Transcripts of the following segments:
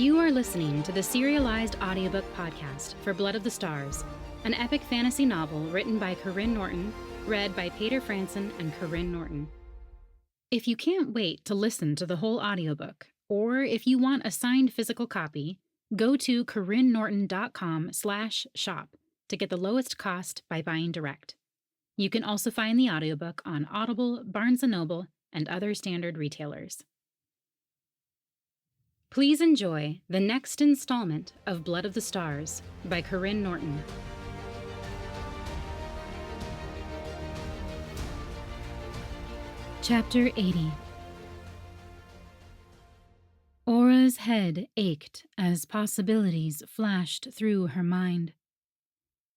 You are listening to the serialized audiobook podcast for Blood of the Stars, an epic fantasy novel written by Karyne Norton, read by Paeter Frandsen and Karyne Norton. If you can't wait to listen to the whole audiobook, or if you want a signed physical copy, go to karynnorton.com/shop to get the lowest cost by buying direct. You can also find the audiobook on Audible, Barnes & Noble, and other standard retailers. Please enjoy the next installment of Blood of the Stars by Karyne Norton. Chapter 80. Aura's head ached as possibilities flashed through her mind.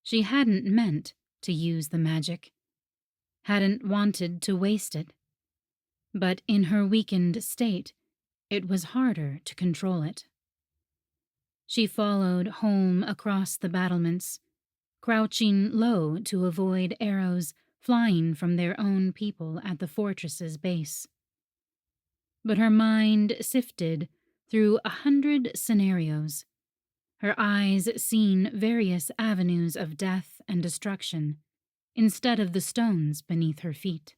She hadn't meant to use the magic, hadn't wanted to waste it, but in her weakened state, it was harder to control it. She followed home across the battlements, crouching low to avoid arrows flying from their own people at the fortress's base. But her mind sifted through 100 scenarios, her eyes seeing various avenues of death and destruction instead of the stones beneath her feet.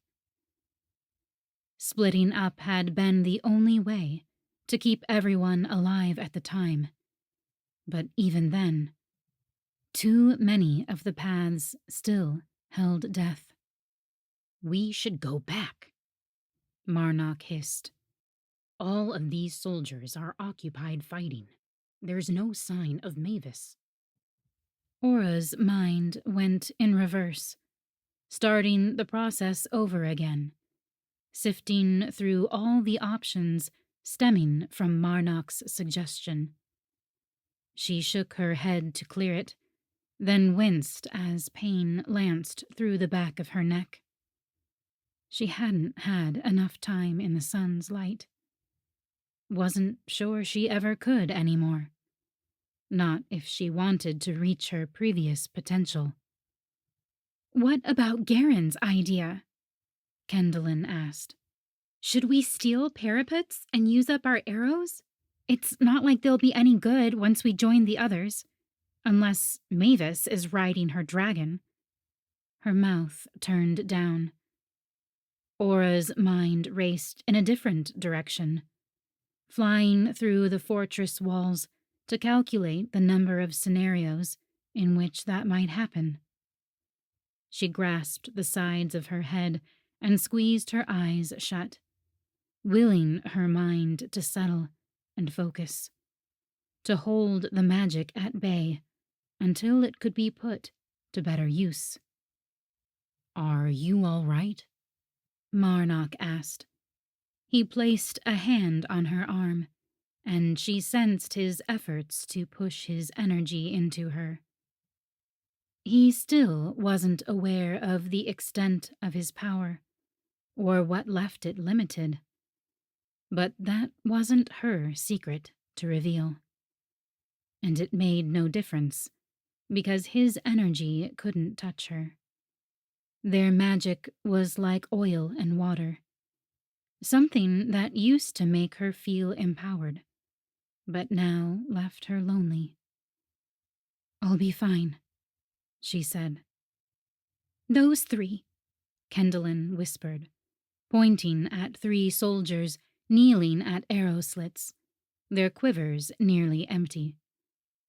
Splitting up had been the only way to keep everyone alive at the time, but even then, too many of the paths still held death. "We should go back," Marnock hissed. "All of these soldiers are occupied fighting. There's no sign of Mavis." Aura's mind went in reverse, starting the process over again, sifting through all the options stemming from Marnock's suggestion. She shook her head to clear it, then winced as pain lanced through the back of her neck. She hadn't had enough time in the sun's light. Wasn't sure she ever could anymore. Not if she wanted to reach her previous potential. "What about Garen's idea?" Kendallin asked. "Should we steal parapets and use up our arrows? It's not like they'll be any good once we join the others. Unless Mavis is riding her dragon." Her mouth turned down. Aura's mind raced in a different direction, flying through the fortress walls to calculate the number of scenarios in which that might happen. She grasped the sides of her head and squeezed her eyes shut, willing her mind to settle and focus, to hold the magic at bay until it could be put to better use. "Are you all right?" Marnock asked. He placed a hand on her arm, and she sensed his efforts to push his energy into her. He still wasn't aware of the extent of his power, or what left it limited. But that wasn't her secret to reveal. And it made no difference, because his energy couldn't touch her. Their magic was like oil and water, something that used to make her feel empowered, but now left her lonely. "I'll be fine," she said. "Those three," Kendallin whispered, pointing at 3 soldiers kneeling at arrow slits, their quivers nearly empty.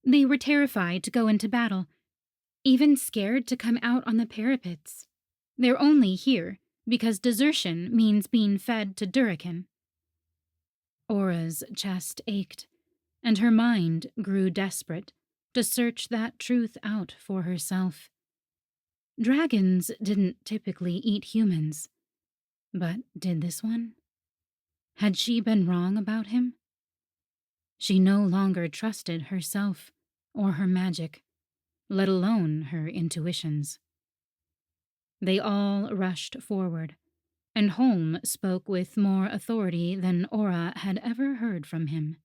"They were terrified to go into battle, even scared to come out on the parapets. They're only here because desertion means being fed to Durakan." Aura's chest ached, and her mind grew desperate to search that truth out for herself. Dragons didn't typically eat humans, but did this one? Had she been wrong about him? She no longer trusted herself or her magic, let alone her intuitions. They all rushed forward, and Holm spoke with more authority than Aura had ever heard from him.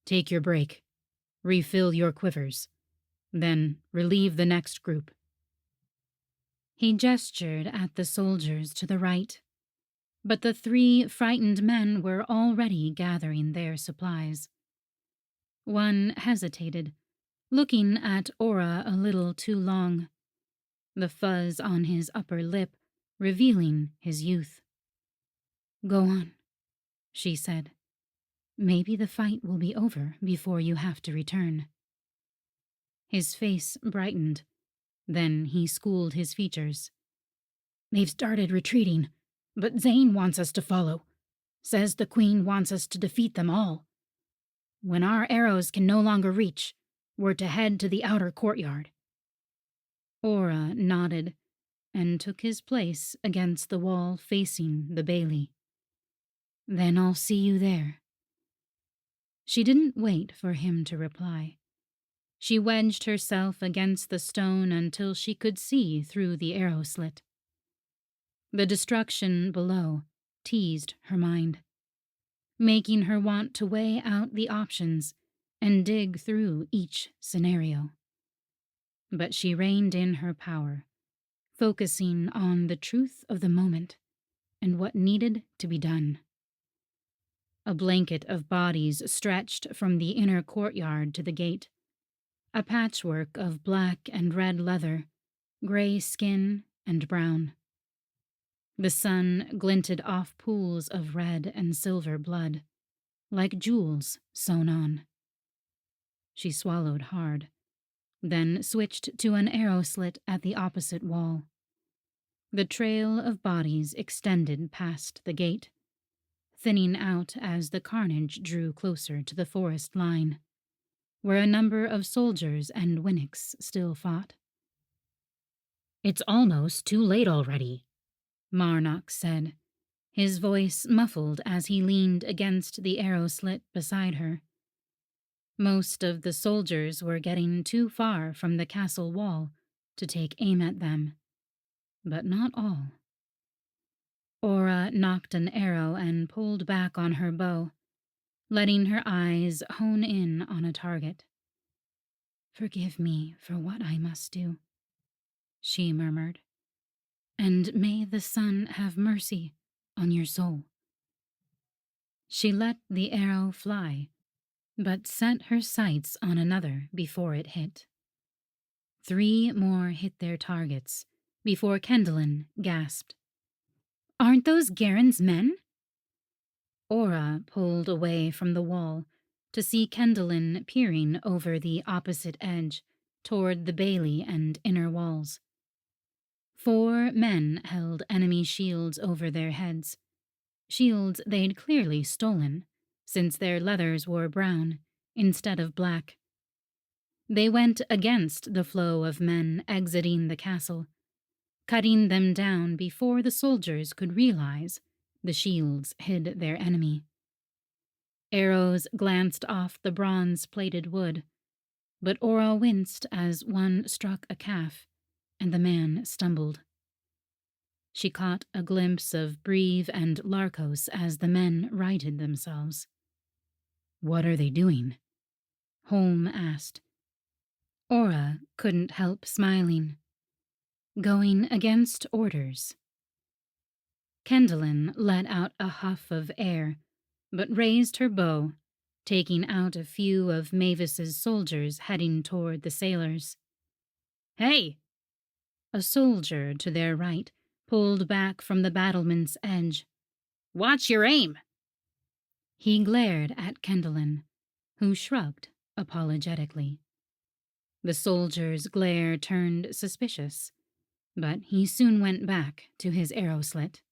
"Take your break. Refill your quivers. Then relieve the next group." He gestured at the soldiers to the right, but the 3 frightened men were already gathering their supplies. One hesitated, looking at Aura a little too long, the fuzz on his upper lip revealing his youth. "Go on," she said. "Maybe the fight will be over before you have to return." His face brightened. Then he schooled his features. "They've started retreating, but Zane wants us to follow. Says the Queen wants us to defeat them all. When our arrows can no longer reach, we're to head to the outer courtyard." Aura nodded and took his place against the wall facing the bailey. "Then I'll see you there." She didn't wait for him to reply. She wedged herself against the stone until she could see through the arrow slit. The destruction below teased her mind, making her want to weigh out the options and dig through each scenario. But she reined in her power, focusing on the truth of the moment and what needed to be done. A blanket of bodies stretched from the inner courtyard to the gate, a patchwork of black and red leather, gray skin and brown. The sun glinted off pools of red and silver blood, like jewels sewn on. She swallowed hard, then switched to an arrow slit at the opposite wall. The trail of bodies extended past the gate, thinning out as the carnage drew closer to the forest line, where a number of soldiers and Winnicks still fought. "It's almost too late already," Marnock said, his voice muffled as he leaned against the arrow slit beside her. Most of the soldiers were getting too far from the castle wall to take aim at them, but not all. Aura nocked an arrow and pulled back on her bow, letting her eyes hone in on a target. "Forgive me for what I must do," she murmured, "and may the sun have mercy on your soul." She let the arrow fly, but set her sights on another before it hit. 3 more hit their targets before Kendallin gasped, "Aren't those Garen's men?" Aura pulled away from the wall to see Kendallin peering over the opposite edge toward the bailey and inner walls. 4 men held enemy shields over their heads, shields they'd clearly stolen, since their leathers were brown instead of black. They went against the flow of men exiting the castle, cutting them down before the soldiers could realize the shields hid their enemy. Arrows glanced off the bronze-plated wood, but Aura winced as one struck a calf, and the man stumbled. She caught a glimpse of Breve and Larkos as the men righted themselves. "What are they doing?" Holm asked. Aura couldn't help smiling. "Going against orders." Kendallin let out a huff of air, but raised her bow, taking out a few of Mavis's soldiers heading toward the sailors. "Hey!" A soldier to their right pulled back from the battlement's edge. "Watch your aim!" He glared at Kendallin, who shrugged apologetically. The soldier's glare turned suspicious, but he soon went back to his arrow slit.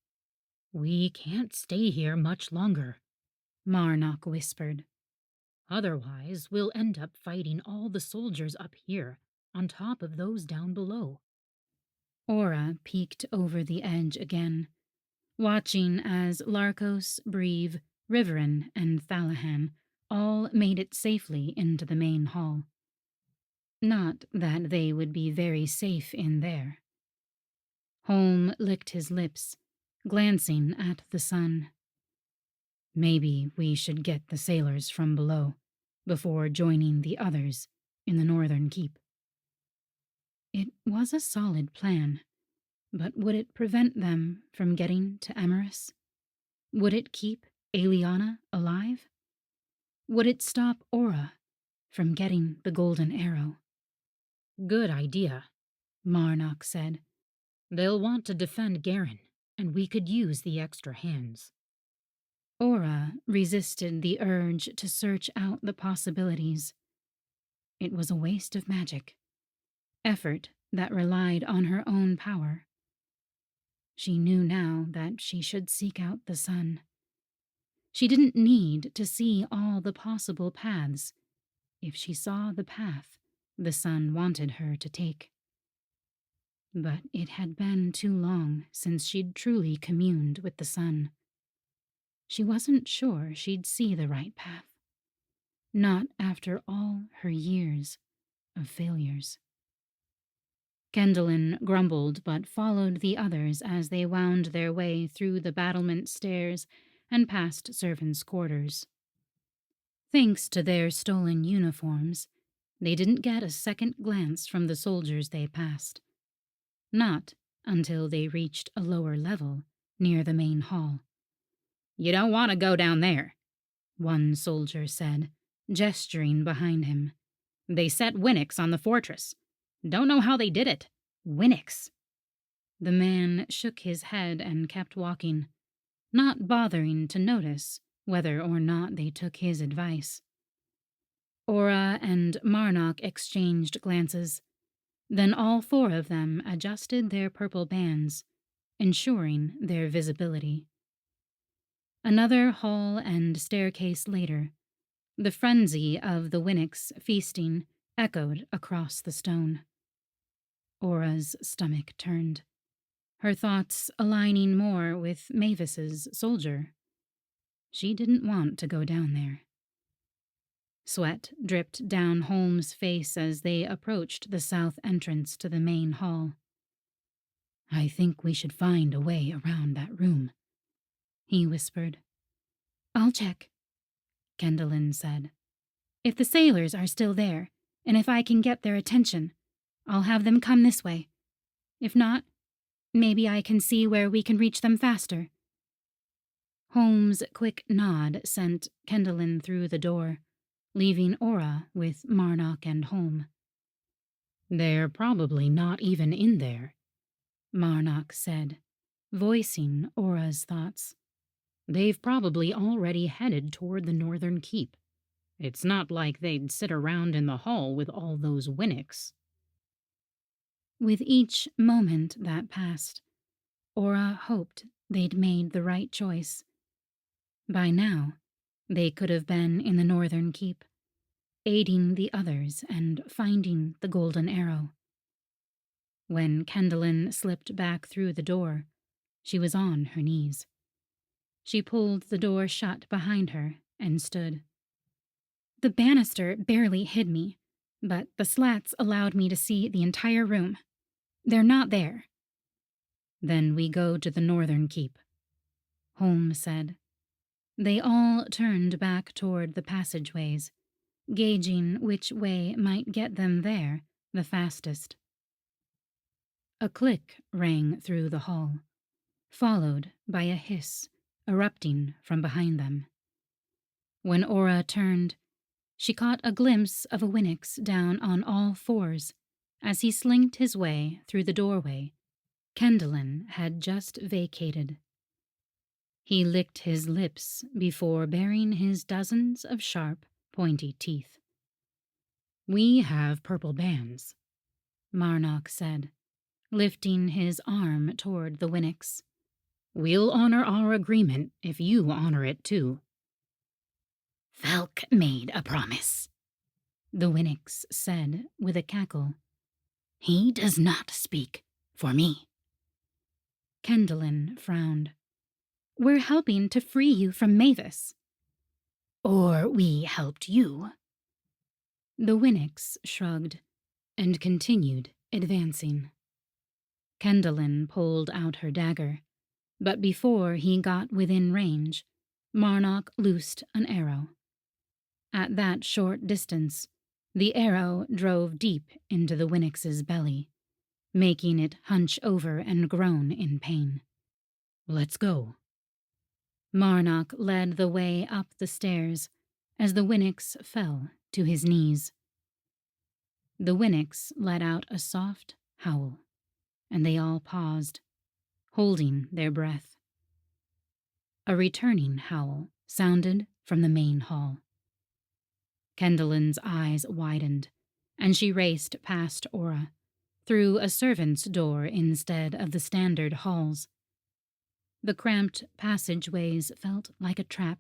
"We can't stay here much longer," Marnock whispered. "Otherwise, we'll end up fighting all the soldiers up here, on top of those down below." Aura peeked over the edge again, watching as Larkos, Breve, Riverin, and Thalahan all made it safely into the main hall. Not that they would be very safe in there. Holm licked his lips, glancing at the sun. "Maybe we should get the sailors from below, before joining the others in the northern keep." It was a solid plan, but would it prevent them from getting to Emerus? Would it keep Eliana alive? Would it stop Aura from getting the golden arrow. Good idea, Marnock said. they'll want to defend Karyne, and we could use the extra hands. Aura resisted the urge to search out the possibilities. It was a waste of magic, effort that relied on her own power. She knew now that she should seek out the sun. She didn't need to see all the possible paths if she saw the path the sun wanted her to take. But it had been too long since she'd truly communed with the sun. She wasn't sure she'd see the right path. Not after all her years of failures. Kendallin grumbled but followed the others as they wound their way through the battlement stairs and past servants' quarters. Thanks to their stolen uniforms, they didn't get a second glance from the soldiers they passed. Not until they reached a lower level near the main hall. You don't want to go down there, one soldier said, gesturing behind him. They set Winix on the fortress. Don't know how they did it. Winix. The man shook his head and kept walking, not bothering to notice whether or not they took his advice. Aura and Marnock exchanged glances. Then all four of them adjusted their purple bands, ensuring their visibility. Another hall and staircase later, the frenzy of the Winix feasting echoed across the stone. Aura's stomach turned, her thoughts aligning more with Mavis's soldier. She didn't want to go down there. Sweat dripped down Holmes' face as they approached the south entrance to the main hall. I think we should find a way around that room, he whispered. I'll check, Kendallin said. If the sailors are still there, and if I can get their attention, I'll have them come this way. If not, maybe I can see where we can reach them faster. Holmes' quick nod sent Kendallin through the door, leaving Aura with Marnock and Holm. They're probably not even in there, Marnock said, voicing Aura's thoughts. They've probably already headed toward the northern keep. It's not like they'd sit around in the hall with all those Winix. With each moment that passed, Aura hoped they'd made the right choice. By now, they could have been in the northern keep, aiding the others and finding the golden arrow. When Kendallin slipped back through the door, she was on her knees. She pulled the door shut behind her and stood. The banister barely hid me, but the slats allowed me to see the entire room. They're not there. Then we go to the northern keep, Holmes said. They all turned back toward the passageways, gauging which way might get them there the fastest. A click rang through the hall, followed by a hiss erupting from behind them. When Aura turned, she caught a glimpse of a Winix down on all fours as he slinked his way through the doorway Kendallin had just vacated. He licked his lips before baring his dozens of sharp, pointy teeth. We have purple bands, Marnock said, lifting his arm toward the Winix. We'll honor our agreement if you honor it too. Valk made a promise, the Winix said with a cackle. He does not speak for me. Kendallin frowned. We're helping to free you from Mavis. Or we helped you. The Winix shrugged and continued advancing. Kendallin pulled out her dagger, but before he got within range, Marnock loosed an arrow. At that short distance, the arrow drove deep into the Winix's belly, making it hunch over and groan in pain. Let's go. Marnock led the way up the stairs as the Winix fell to his knees. The Winnicks let out a soft howl, and they all paused, holding their breath. A returning howl sounded from the main hall. Kendalyn's eyes widened, and she raced past Aura, through a servant's door instead of the standard halls. The cramped passageways felt like a trap,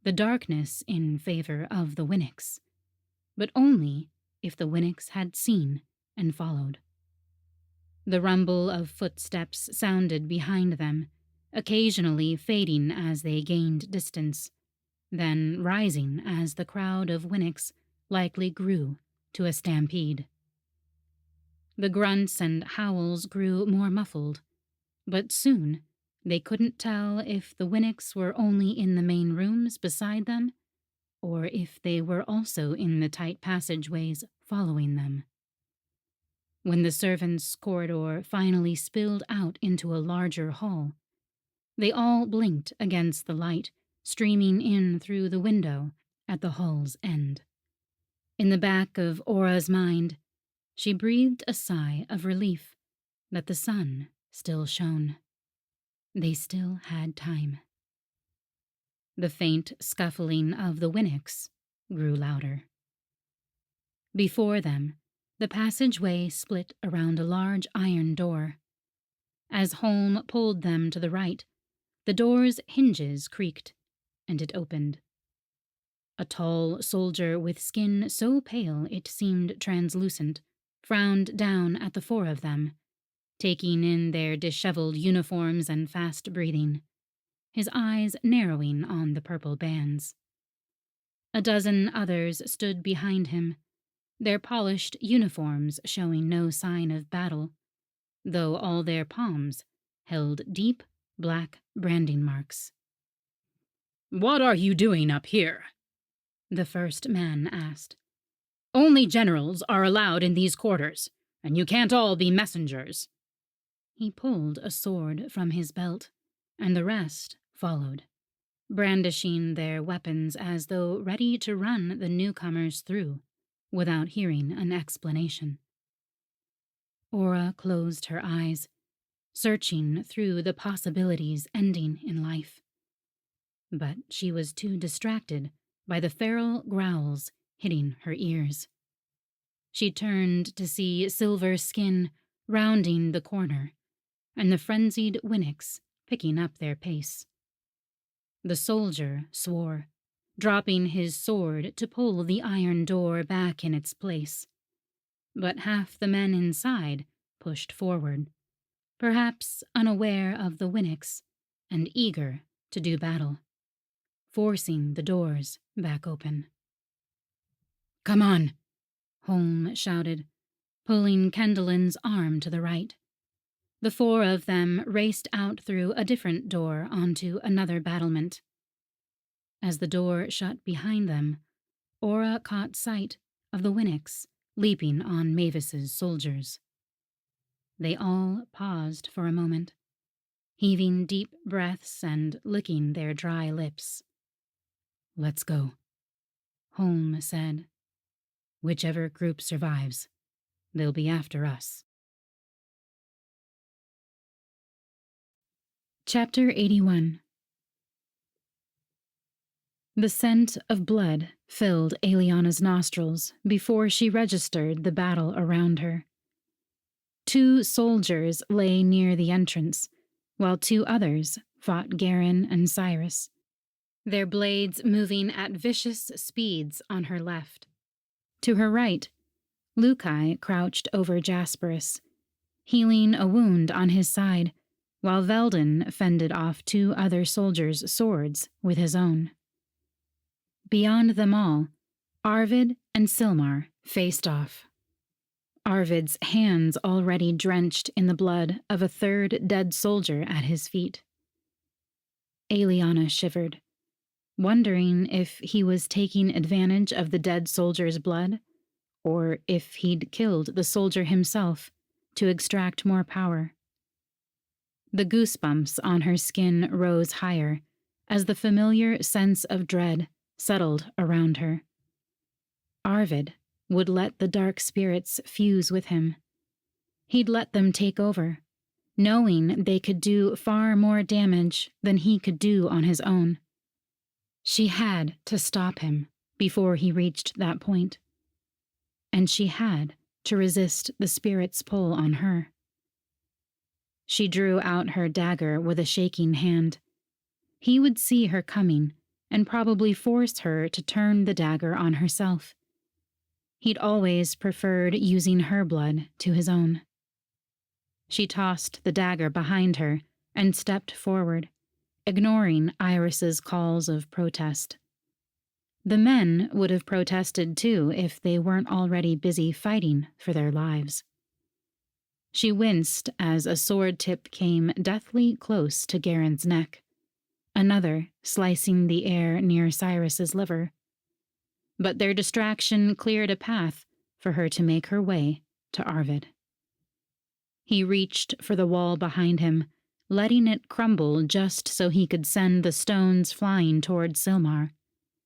the darkness in favor of the Winnicks, but only if the Winnicks had seen and followed. The rumble of footsteps sounded behind them, occasionally fading as they gained distance, then rising as the crowd of Winnicks likely grew to a stampede. The grunts and howls grew more muffled, but soon they couldn't tell if the Winnicks were only in the main rooms beside them, or if they were also in the tight passageways following them. When the servants' corridor finally spilled out into a larger hall, they all blinked against the light streaming in through the window at the hall's end. In the back of Aura's mind, she breathed a sigh of relief that the sun still shone. They still had time. The faint scuffling of the Winnicks grew louder. Before them, the passageway split around a large iron door. As Holm pulled them to the right, the door's hinges creaked, and it opened. A tall soldier with skin so pale it seemed translucent frowned down at the four of them, taking in their disheveled uniforms and fast breathing, his eyes narrowing on the purple bands. A dozen others stood behind him, their polished uniforms showing no sign of battle, though all their palms held deep, black branding marks. "What are you doing up here?" the first man asked. "Only generals are allowed in these quarters, and you can't all be messengers." He pulled a sword from his belt, and the rest followed, brandishing their weapons as though ready to run the newcomers through without hearing an explanation. Aura closed her eyes, searching through the possibilities ending in life. But she was too distracted by the feral growls hitting her ears. She turned to see Silver Skin rounding the corner, and the frenzied Winnicks picking up their pace. The soldier swore, dropping his sword to pull the iron door back in its place. But half the men inside pushed forward, perhaps unaware of the Winnicks and eager to do battle, forcing the doors back open. "Come on," Holm shouted, pulling Kendalyn's arm to the right. The four of them raced out through a different door onto another battlement. As the door shut behind them, Aura caught sight of the Winnicks leaping on Mavis's soldiers. They all paused for a moment, heaving deep breaths and licking their dry lips. "Let's go," Holm said. "Whichever group survives, they'll be after us." Chapter 81. The scent of blood filled Eliana's nostrils before she registered the battle around her. 2 soldiers lay near the entrance, while 2 others fought Karyne and Cyrus, their blades moving at vicious speeds on her left. To her right, Lukai crouched over Jasperus, healing a wound on his side, while Veldon fended off 2 other soldiers' swords with his own. Beyond them all, Arvid and Silmar faced off. Arvid's hands already drenched in the blood of a 3rd dead soldier at his feet. Eliana shivered, wondering if he was taking advantage of the dead soldier's blood, or if he'd killed the soldier himself to extract more power. The goosebumps on her skin rose higher as the familiar sense of dread settled around her. Arvid would let the dark spirits fuse with him. He'd let them take over, knowing they could do far more damage than he could do on his own. She had to stop him before he reached that point. And she had to resist the spirit's pull on her. She drew out her dagger with a shaking hand. He would see her coming and probably force her to turn the dagger on herself. He'd always preferred using her blood to his own. She tossed the dagger behind her and stepped forward, ignoring Iris's calls of protest. The men would have protested too if they weren't already busy fighting for their lives. She winced as a sword tip came deathly close to Garen's neck, another slicing the air near Cyrus's liver. But their distraction cleared a path for her to make her way to Arvid. He reached for the wall behind him, letting it crumble just so he could send the stones flying toward Silmar,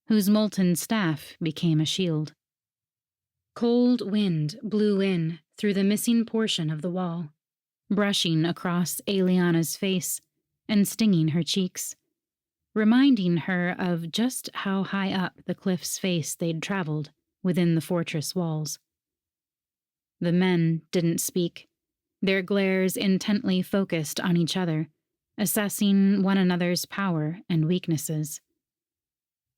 whose molten staff became a shield. Cold wind blew in through the missing portion of the wall, brushing across Aeliana's face and stinging her cheeks, reminding her of just how high up the cliff's face they'd traveled within the fortress walls. The men didn't speak, their glares intently focused on each other, assessing one another's power and weaknesses.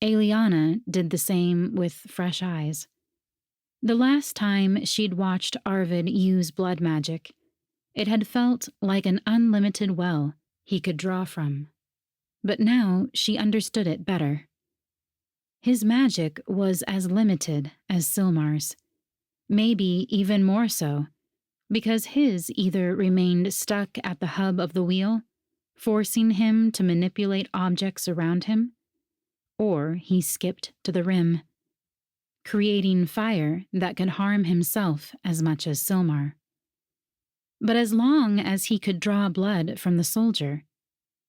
Aeliana did the same with fresh eyes. The last time she'd watched Arvid use blood magic, it had felt like an unlimited well he could draw from. But now she understood it better. His magic was as limited as Silmar's, maybe even more so, because his either remained stuck at the hub of the wheel, forcing him to manipulate objects around him, or he skipped to the rim, creating fire that could harm himself as much as Silmar. But as long as he could draw blood from the soldier,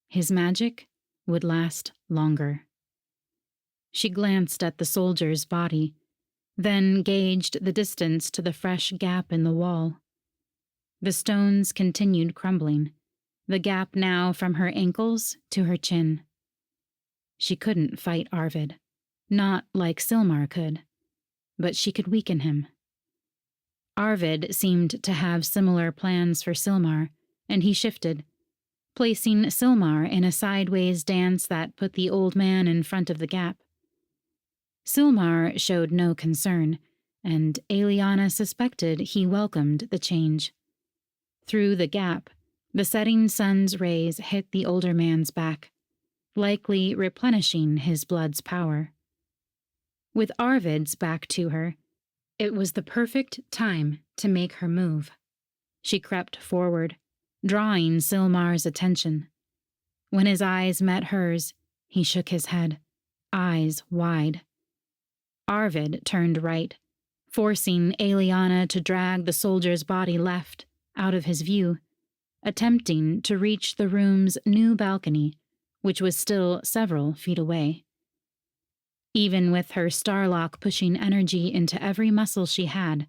his magic would last longer. She glanced at the soldier's body, then gauged the distance to the fresh gap in the wall. The stones continued crumbling, the gap now from her ankles to her chin. She couldn't fight Arvid, not like Silmar could, but she could weaken him. Arvid seemed to have similar plans for Silmar, and he shifted, placing Silmar in a sideways dance that put the old man in front of the gap. Silmar showed no concern, and Aeliana suspected he welcomed the change. Through the gap, the setting sun's rays hit the older man's back, likely replenishing his blood's power. With Arvid's back to her, it was the perfect time to make her move. She crept forward, drawing Silmar's attention. When his eyes met hers, he shook his head, eyes wide. Arvid turned right, forcing Aeliana to drag the soldier's body left, out of his view, attempting to reach the room's new balcony, which was still several feet away. Even with her starlock pushing energy into every muscle she had,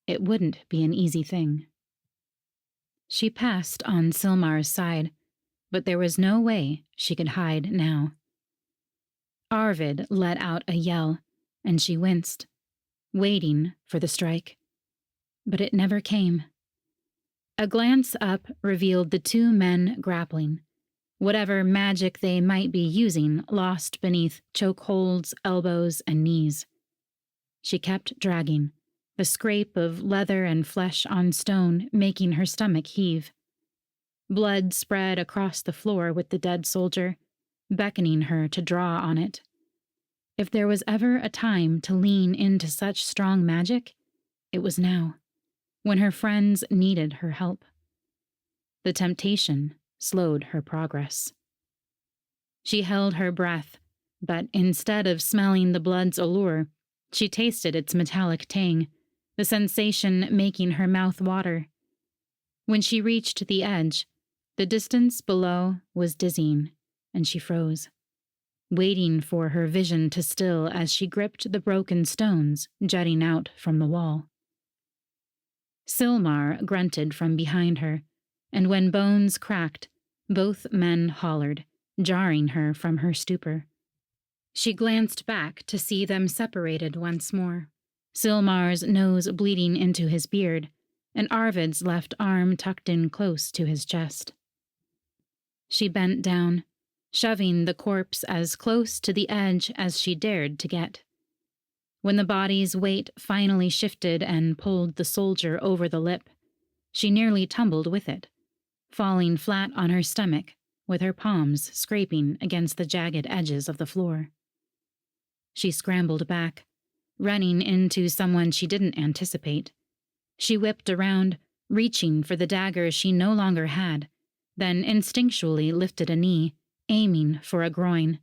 it wouldn't be an easy thing. She passed on Silmar's side, but there was no way she could hide now. Arvid let out a yell, and she winced, waiting for the strike. But it never came. A glance up revealed the two men grappling, whatever magic they might be using lost beneath chokeholds, elbows, and knees. She kept dragging, the scrape of leather and flesh on stone making her stomach heave. Blood spread across the floor with the dead soldier, beckoning her to draw on it. If there was ever a time to lean into such strong magic, it was now, when her friends needed her help. The temptation slowed her progress. She held her breath, but instead of smelling the blood's allure, she tasted its metallic tang, the sensation making her mouth water. When she reached the edge, the distance below was dizzying, and she froze. waiting for her vision to still as she gripped the broken stones jutting out from the wall. Silmar grunted from behind her, and when bones cracked, both men hollered, jarring her from her stupor. She glanced back to see them separated once more, Silmar's nose bleeding into his beard, and Arvid's left arm tucked in close to his chest. She bent down, shoving the corpse as close to the edge as she dared to get. When the body's weight finally shifted and pulled the soldier over the lip, she nearly tumbled with it, falling flat on her stomach with her palms scraping against the jagged edges of the floor. She scrambled back, running into someone she didn't anticipate. She whipped around, reaching for the dagger she no longer had, then instinctually lifted a knee, aiming for a groin.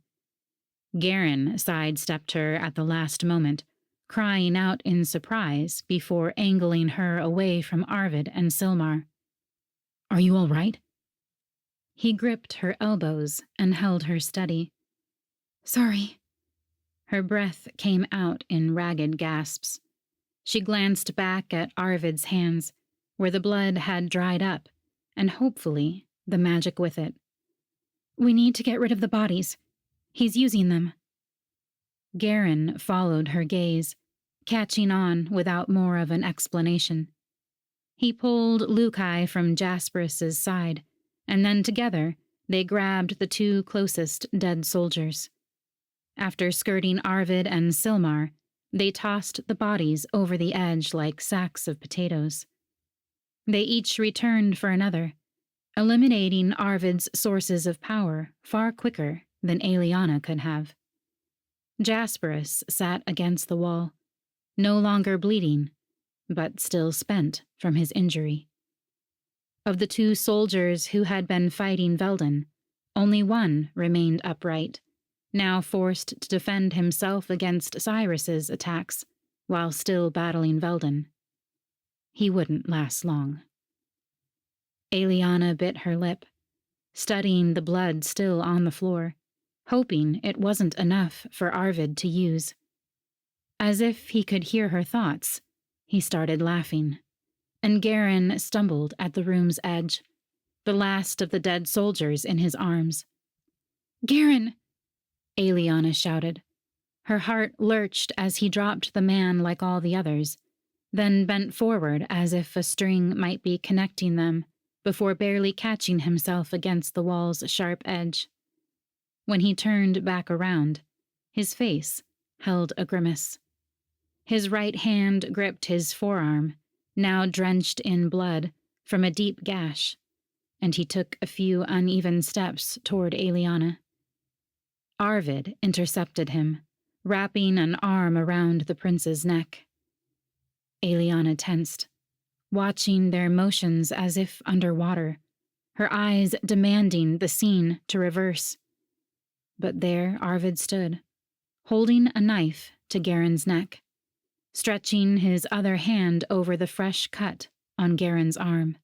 Karyne sidestepped her at the last moment, crying out in surprise before angling her away from Arvid and Silmar. "Are you all right?" He gripped her elbows and held her steady. "Sorry." Her breath came out in ragged gasps. She glanced back at Arvid's hands, where the blood had dried up, and hopefully the magic with it. "We need to get rid of the bodies. He's using them." Karyne followed her gaze, catching on without more of an explanation. He pulled Lukai from Jasperus's side, and then together they grabbed the two closest dead soldiers. After skirting Arvid and Silmar, they tossed the bodies over the edge like sacks of potatoes. They each returned for another, eliminating Arvid's sources of power far quicker than Aeliana could have. Jasperus sat against the wall, no longer bleeding, but still spent from his injury. Of the two soldiers who had been fighting Veldin, only one remained upright, now forced to defend himself against Cyrus's attacks while still battling Veldin. He wouldn't last long. Aeliana bit her lip, studying the blood still on the floor, hoping it wasn't enough for Arvid to use. As if he could hear her thoughts, he started laughing, and Karyne stumbled at the room's edge, the last of the dead soldiers in his arms. "Karyne!" Aeliana shouted. Her heart lurched as he dropped the man like all the others, then bent forward as if a string might be connecting them before barely catching himself against the wall's sharp edge. When he turned back around, his face held a grimace. His right hand gripped his forearm, now drenched in blood from a deep gash, and he took a few uneven steps toward Aeliana. Arvid intercepted him, wrapping an arm around the prince's neck. Aeliana tensed, watching their motions as if underwater, her eyes demanding the scene to reverse. But there Arvid stood, holding a knife to Karyne's neck, stretching his other hand over the fresh cut on Karyne's arm.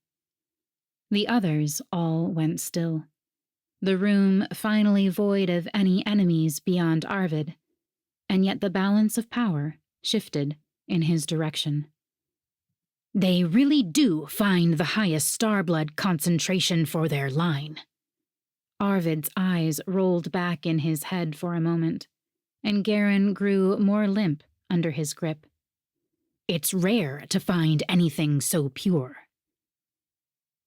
The others all went still, the room finally void of any enemies beyond Arvid, and yet the balance of power shifted in his direction. "They really do find the highest starblood concentration for their line." Arvid's eyes rolled back in his head for a moment, and Karyne grew more limp under his grip. "It's rare to find anything so pure."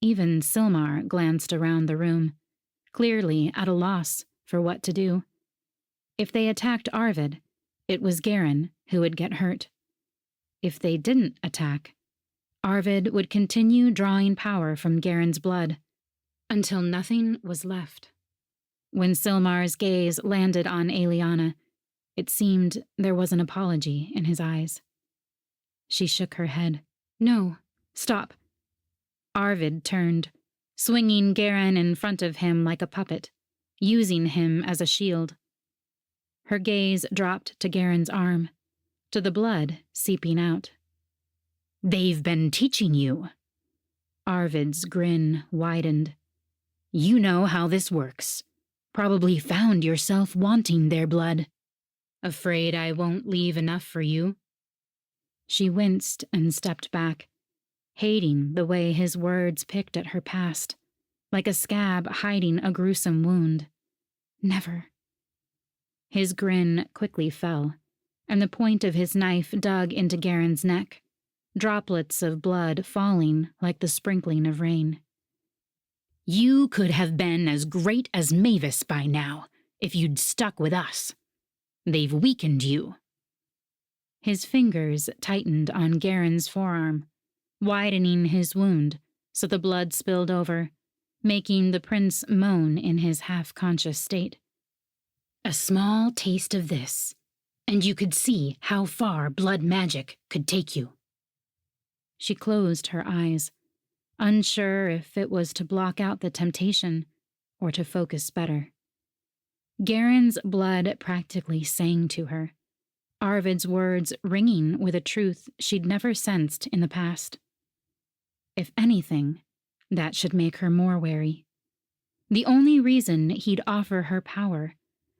Even Silmar glanced around the room, clearly at a loss for what to do. If they attacked Arvid, it was Karyne who would get hurt. If they didn't attack, Arvid would continue drawing power from Karyne's blood until nothing was left. When Silmar's gaze landed on Aeliana, it seemed there was an apology in his eyes. She shook her head. "No, stop." Arvid turned, swinging Karyne in front of him like a puppet, using him as a shield. Her gaze dropped to Karyne's arm, to the blood seeping out. "They've been teaching you." Arvid's grin widened. "You know how this works. Probably found yourself wanting their blood. Afraid I won't leave enough for you?" She winced and stepped back, hating the way his words picked at her past, like a scab hiding a gruesome wound. Never. His grin quickly fell, and the point of his knife dug into Garen's neck, droplets of blood falling like the sprinkling of rain. "You could have been as great as Mavis by now, if you'd stuck with us. They've weakened you." His fingers tightened on Garen's forearm, widening his wound so the blood spilled over, making the prince moan in his half-conscious state. "A small taste of this, and you could see how far blood magic could take you." She closed her eyes, unsure if it was to block out the temptation or to focus better. Garen's blood practically sang to her, Arvid's words ringing with a truth she'd never sensed in the past. If anything, that should make her more wary. The only reason he'd offer her power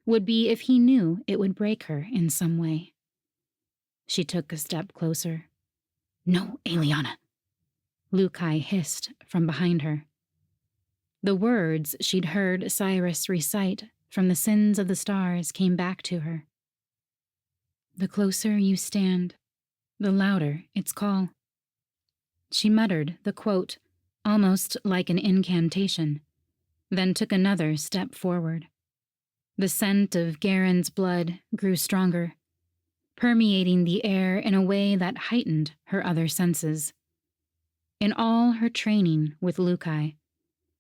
would be if he knew it would break her in some way. She took a step closer. "No, Eliana," Lukai hissed from behind her. The words she'd heard Cyrus recite from the sins of the stars came back to her. "The closer you stand, the louder its call." She muttered the quote, almost like an incantation, then took another step forward. The scent of Garen's blood grew stronger, permeating the air in a way that heightened her other senses. In all her training with Lukai,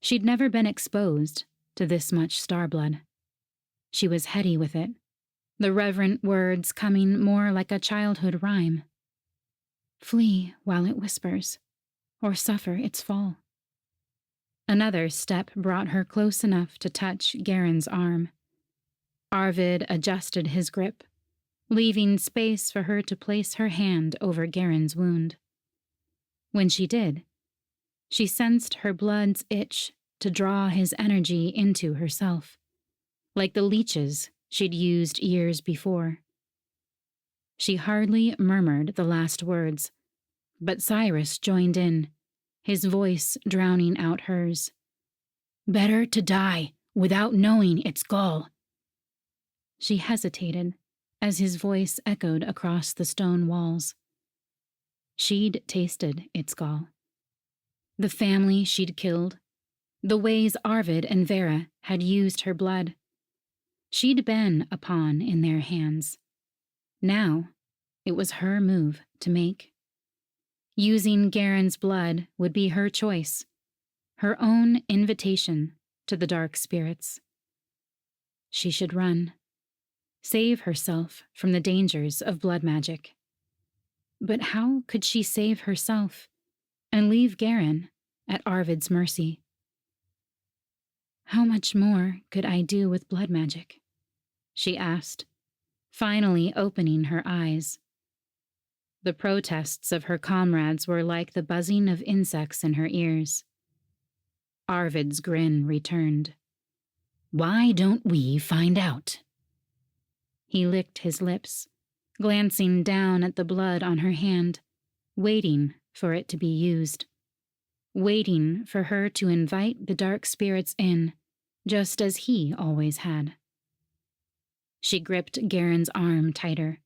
she'd never been exposed to this much starblood. She was heady with it, the reverent words coming more like a childhood rhyme. "Flee while it whispers, or suffer its fall." Another step brought her close enough to touch Garen's arm. Arvid adjusted his grip, leaving space for her to place her hand over Garen's wound. When she did, she sensed her blood's itch to draw his energy into herself, like the leeches she'd used years before. She hardly murmured the last words, but Cyrus joined in, his voice drowning out hers. "Better to die without knowing its gall." She hesitated as his voice echoed across the stone walls. She'd tasted its gall. The family she'd killed, the ways Arvid and Vera had used her blood. She'd been a pawn in their hands. Now, it was her move to make. Using Garen's blood would be her choice, her own invitation to the dark spirits. She should run, save herself from the dangers of blood magic. But how could she save herself and leave Garen at Arvid's mercy? "How much more could I do with blood magic?" she asked, finally opening her eyes. The protests of her comrades were like the buzzing of insects in her ears. Arvid's grin returned. "Why don't we find out?" He licked his lips, glancing down at the blood on her hand, waiting for it to be used. Waiting for her to invite the dark spirits in, just as he always had. She gripped Garen's arm tighter.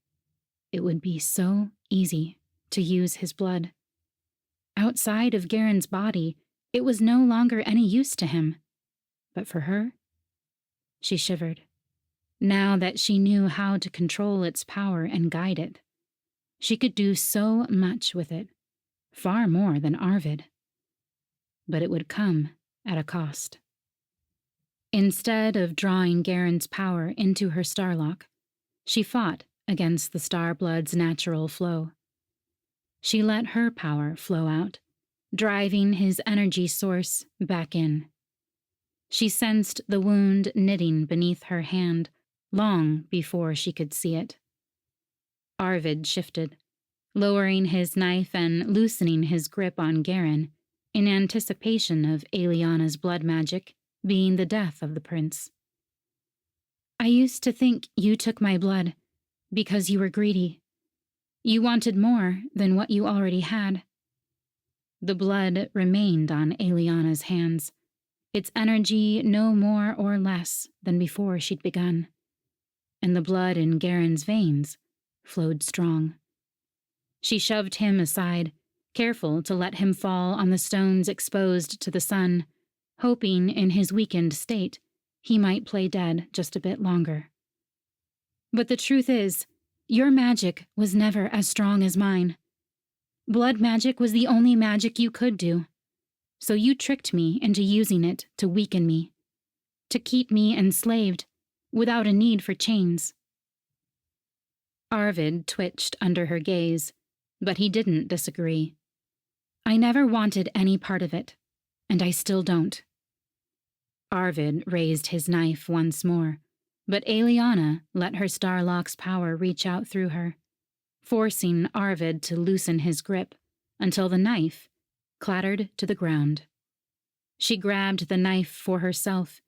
It would be so easy to use his blood. Outside of Garen's body, it was no longer any use to him. But for her? She shivered. Now that she knew how to control its power and guide it, she could do so much with it, far more than Arvid. But it would come at a cost. Instead of drawing Garen's power into her starlock, she fought against the Starblood's natural flow. She let her power flow out, driving his energy source back in. She sensed the wound knitting beneath her hand long before she could see it. Arvid shifted, lowering his knife and loosening his grip on Garen in anticipation of Eliana's blood magic being the death of the prince. I used to think you took my blood because you were greedy. You wanted more than what you already had. The blood remained on Eliana's hands, its energy no more or less than before she'd begun, and the blood in Karyne's veins flowed strong. She shoved him aside, careful to let him fall on the stones exposed to the sun, hoping in his weakened state he might play dead just a bit longer. But the truth is, your magic was never as strong as mine. Blood magic was the only magic you could do, so you tricked me into using it to weaken me, to keep me enslaved without a need for chains. Arvid twitched under her gaze, but he didn't disagree. I never wanted any part of it, and I still don't. Arvid raised his knife once more, but Eliana let her Starlock's power reach out through her, forcing Arvid to loosen his grip until the knife clattered to the ground. She grabbed the knife for herself,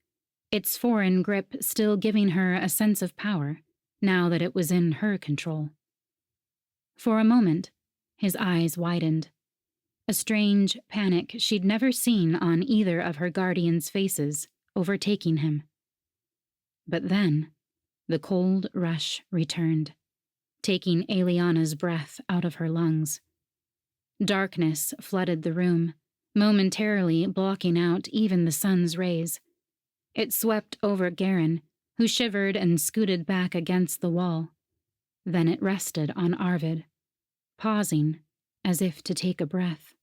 its foreign grip still giving her a sense of power now that it was in her control. For a moment, his eyes widened, a strange panic she'd never seen on either of her guardians' faces overtaking him. But then, the cold rush returned, taking Eliana's breath out of her lungs. Darkness flooded the room, momentarily blocking out even the sun's rays. It swept over Karyne, who shivered and scooted back against the wall. Then it rested on Arvid, pausing as if to take a breath.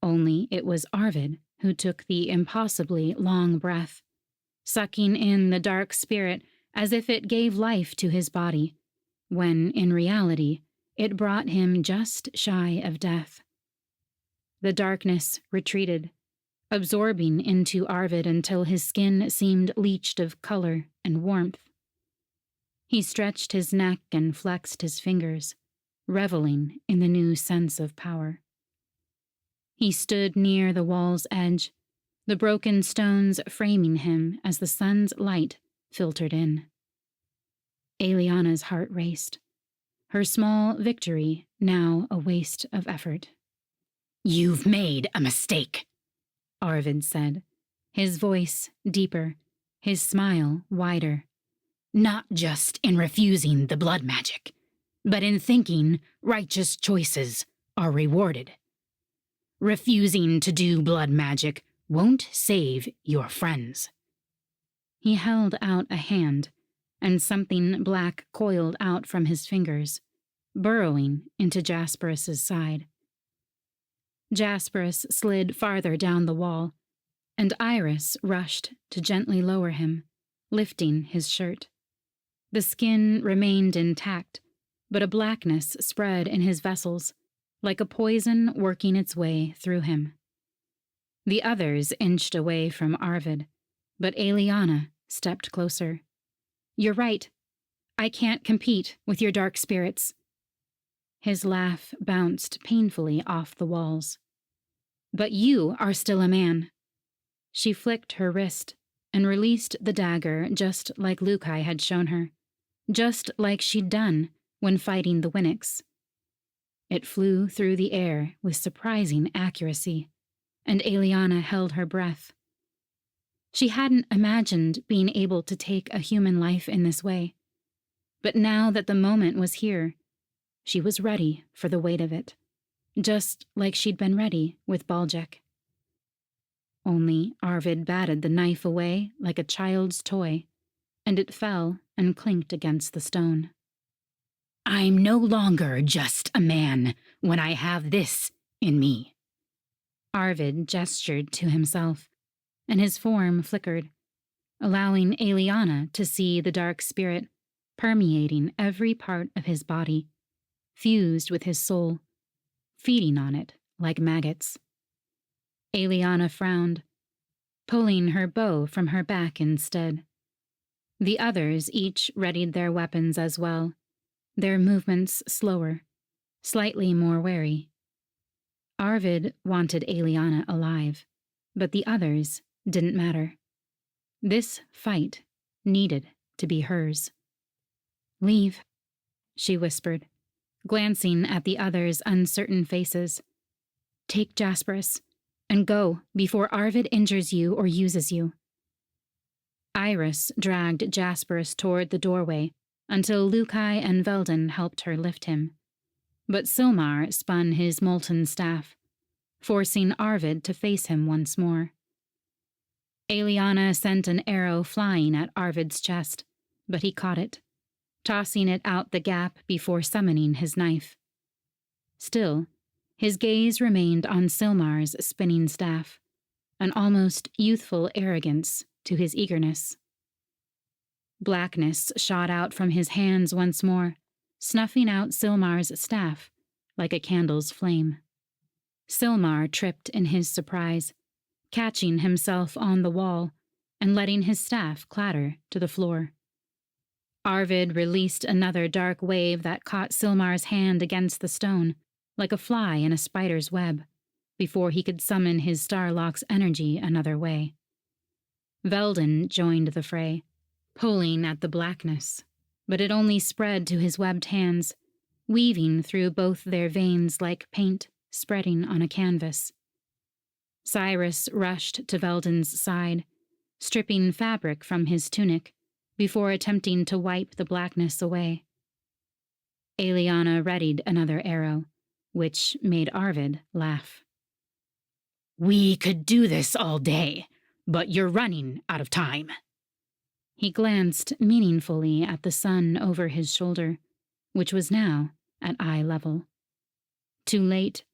Only it was Arvid who took the impossibly long breath, sucking in the dark spirit as if it gave life to his body, when, in reality, it brought him just shy of death. The darkness retreated, absorbing into Arvid until his skin seemed leached of color and warmth. He stretched his neck and flexed his fingers, reveling in the new sense of power. He stood near the wall's edge, the broken stones framing him as the sun's light filtered in. Eliana's heart raced, her small victory now a waste of effort. "You've made a mistake," Arvid said, his voice deeper, his smile wider. "Not just in refusing the blood magic, but in thinking righteous choices are rewarded. Refusing to do blood magic won't save your friends." He held out a hand, and something black coiled out from his fingers, burrowing into Jasperus's side. Jasperus slid farther down the wall, and Iris rushed to gently lower him, lifting his shirt. The skin remained intact, but a blackness spread in his vessels, like a poison working its way through him. The others inched away from Arvid, but Eliana stepped closer. "You're right. I can't compete with your dark spirits." His laugh bounced painfully off the walls. "But you are still a man." She flicked her wrist and released the dagger just like Lukai had shown her, just like she'd done when fighting the Winnicks. It flew through the air with surprising accuracy, and Eliana held her breath. She hadn't imagined being able to take a human life in this way, but now that the moment was here, she was ready for the weight of it, just like she'd been ready with Baljek. Only Arvid batted the knife away like a child's toy, and it fell and clinked against the stone. "I'm no longer just a man when I have this in me." Arvid gestured to himself, and his form flickered, allowing Eliana to see the dark spirit permeating every part of his body, fused with his soul, feeding on it like maggots. Eliana frowned, pulling her bow from her back instead. The others each readied their weapons as well, their movements slower, slightly more wary. Arvid wanted Eliana alive, but the others didn't matter. This fight needed to be hers. "Leave," she whispered, glancing at the others' uncertain faces. "Take Jasperus, and go before Arvid injures you or uses you." Iris dragged Jasperus toward the doorway until Lukai and Velden helped her lift him. But Silmar spun his molten staff, forcing Arvid to face him once more. Eliana sent an arrow flying at Arvid's chest, but he caught it, tossing it out the gap before summoning his knife. Still, his gaze remained on Silmar's spinning staff, an almost youthful arrogance to his eagerness. Blackness shot out from his hands once more, snuffing out Silmar's staff like a candle's flame. Silmar tripped in his surprise, catching himself on the wall and letting his staff clatter to the floor. Arvid released another dark wave that caught Silmar's hand against the stone, like a fly in a spider's web, before he could summon his Starlock's energy another way. Velden joined the fray, pulling at the blackness, but it only spread to his webbed hands, weaving through both their veins like paint spreading on a canvas. Cyrus rushed to Velden's side, stripping fabric from his tunic before attempting to wipe the blackness away. Eliana readied another arrow, which made Arvid laugh. "We could do this all day, but you're running out of time." He glanced meaningfully at the sun over his shoulder, which was now at eye level. Too late,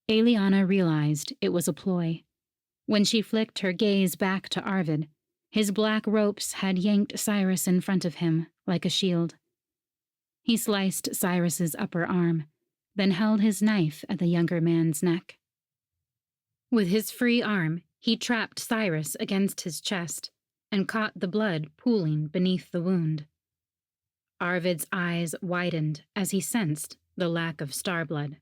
Eliana realized it was a ploy. When she flicked her gaze back to Arvid, his black ropes had yanked Cyrus in front of him like a shield. He sliced Cyrus's upper arm, then held his knife at the younger man's neck. With his free arm, he trapped Cyrus against his chest and caught the blood pooling beneath the wound. Arvid's eyes widened as he sensed the lack of star blood.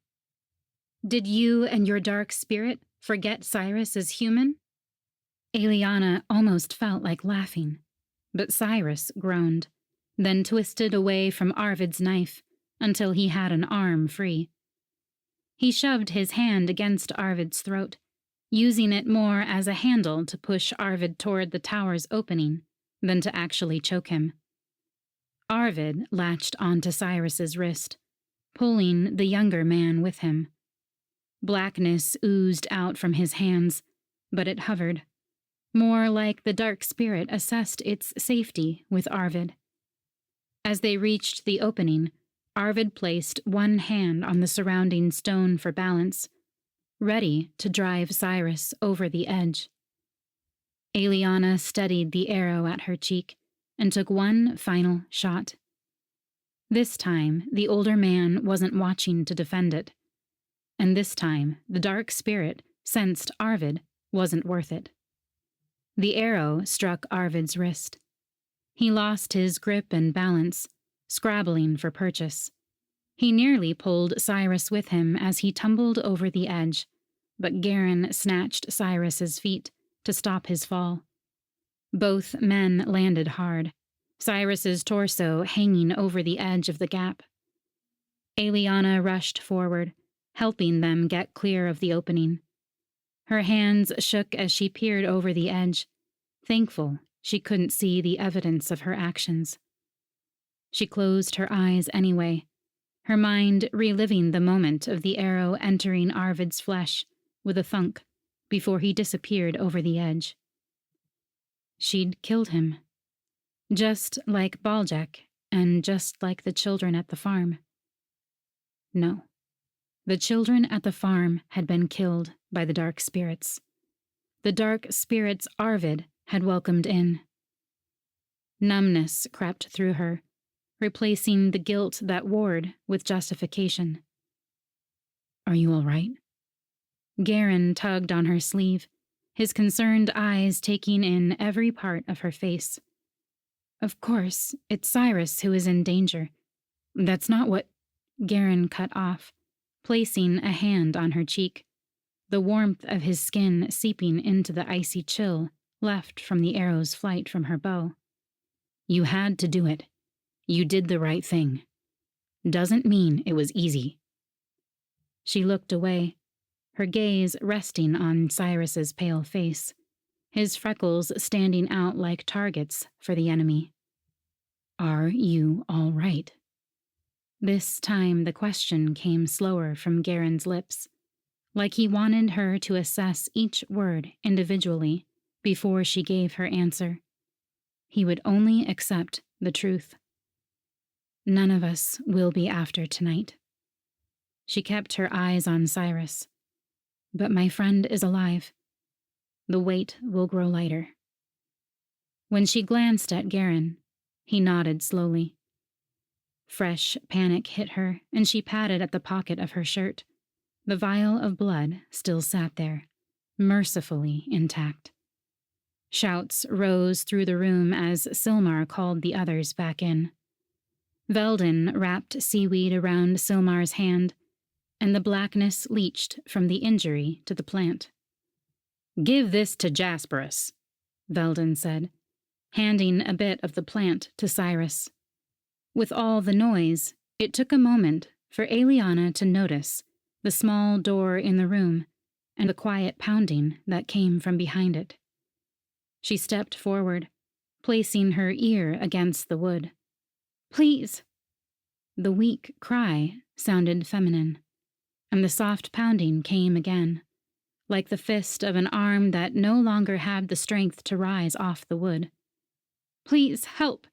"Did you and your dark spirit forget Cyrus is human?" Eliana almost felt like laughing, but Cyrus groaned, then twisted away from Arvid's knife until he had an arm free. He shoved his hand against Arvid's throat, using it more as a handle to push Arvid toward the tower's opening than to actually choke him. Arvid latched onto Cyrus's wrist, pulling the younger man with him. Blackness oozed out from his hands, but it hovered, more like the dark spirit assessed its safety with Arvid. As they reached the opening, Arvid placed one hand on the surrounding stone for balance, ready to drive Cyrus over the edge. Eliana steadied the arrow at her cheek and took one final shot. This time, the older man wasn't watching to defend it, and this time the dark spirit sensed Arvid wasn't worth it. The arrow struck Arvid's wrist. He lost his grip and balance, scrabbling for purchase. He nearly pulled Cyrus with him as he tumbled over the edge, but Karyne snatched Cyrus's feet to stop his fall. Both men landed hard, Cyrus's torso hanging over the edge of the gap. Eliana rushed forward, helping them get clear of the opening. Her hands shook as she peered over the edge, thankful she couldn't see the evidence of her actions. She closed her eyes anyway, her mind reliving the moment of the arrow entering Arvid's flesh with a thunk before he disappeared over the edge. She'd killed him, just like Baljek and just like the children at the farm. No, the children at the farm had been killed by the dark spirits. The dark spirits Arvid had welcomed in. Numbness crept through her, replacing the guilt that warred with justification. "Are you all right?" Karyne tugged on her sleeve, his concerned eyes taking in every part of her face. "Of course, it's Cyrus who is in danger. That's not what—" Karyne cut off, placing a hand on her cheek, the warmth of his skin seeping into the icy chill left from the arrow's flight from her bow. You had to do it. You did the right thing. Doesn't mean it was easy." She looked away, her gaze resting on Cyrus's pale face, his freckles standing out like targets for the enemy. "Are you all right?" This time the question came slower from Garen's lips, like he wanted her to assess each word individually before she gave her answer. He would only accept the truth. "None of us will be after tonight." She kept her eyes on Cyrus. "But my friend is alive. The weight will grow lighter." When she glanced at Garen, he nodded slowly. Fresh panic hit her, and she patted at the pocket of her shirt. The vial of blood still sat there, mercifully intact. Shouts rose through the room as Silmar called the others back in. Veldin wrapped seaweed around Silmar's hand, and the blackness leached from the injury to the plant. "Give this to Jasperus," Veldin said, handing a bit of the plant to Cyrus. With all the noise, it took a moment for Eliana to notice the small door in the room and the quiet pounding that came from behind it. She stepped forward, placing her ear against the wood. "Please." The weak cry sounded feminine, and the soft pounding came again, like the fist of an arm that no longer had the strength to rise off the wood. "Please, help."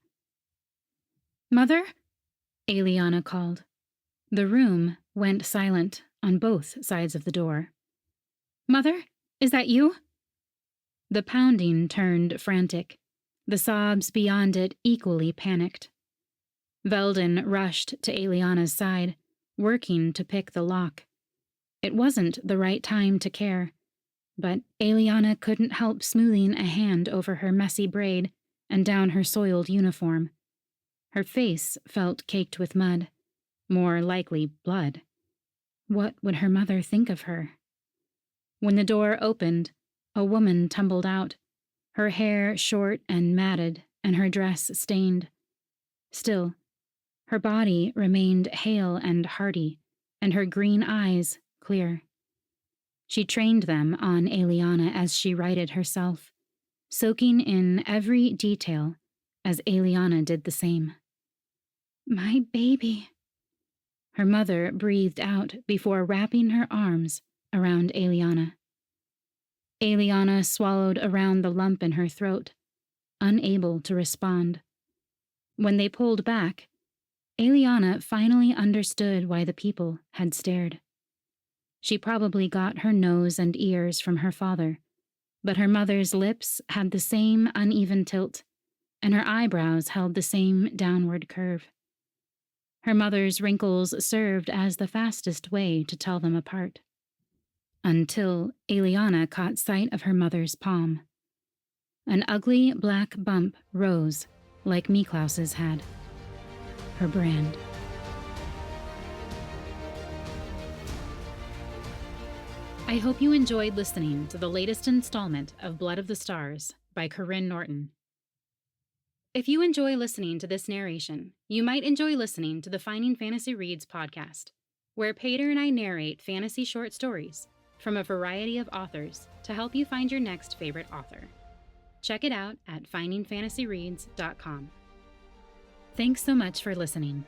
"Mother?" Eliana called. The room went silent on both sides of the door. "Mother, is that you?" The pounding turned frantic, the sobs beyond it equally panicked. Veldin rushed to Eliana's side, working to pick the lock. It wasn't the right time to care, but Eliana couldn't help smoothing a hand over her messy braid and down her soiled uniform. Her face felt caked with mud, more likely blood. What would her mother think of her? When the door opened, a woman tumbled out, her hair short and matted and her dress stained. Still, her body remained hale and hearty, and her green eyes clear. She trained them on Eliana as she righted herself, soaking in every detail as Eliana did the same. "My baby," her mother breathed out before wrapping her arms around Eliana. Eliana swallowed around the lump in her throat, unable to respond. When they pulled back, Eliana finally understood why the people had stared. She probably got her nose and ears from her father, but her mother's lips had the same uneven tilt, and her eyebrows held the same downward curve. Her mother's wrinkles served as the fastest way to tell them apart. Until Eliana caught sight of her mother's palm. An ugly black bump rose, like Miklaus's had. Her brand. I hope you enjoyed listening to the latest installment of Blood of the Stars by Karyne Norton. If you enjoy listening to this narration, you might enjoy listening to the Finding Fantasy Reads podcast, where Paeter and I narrate fantasy short stories from a variety of authors to help you find your next favorite author. Check it out at findingfantasyreads.com. Thanks so much for listening.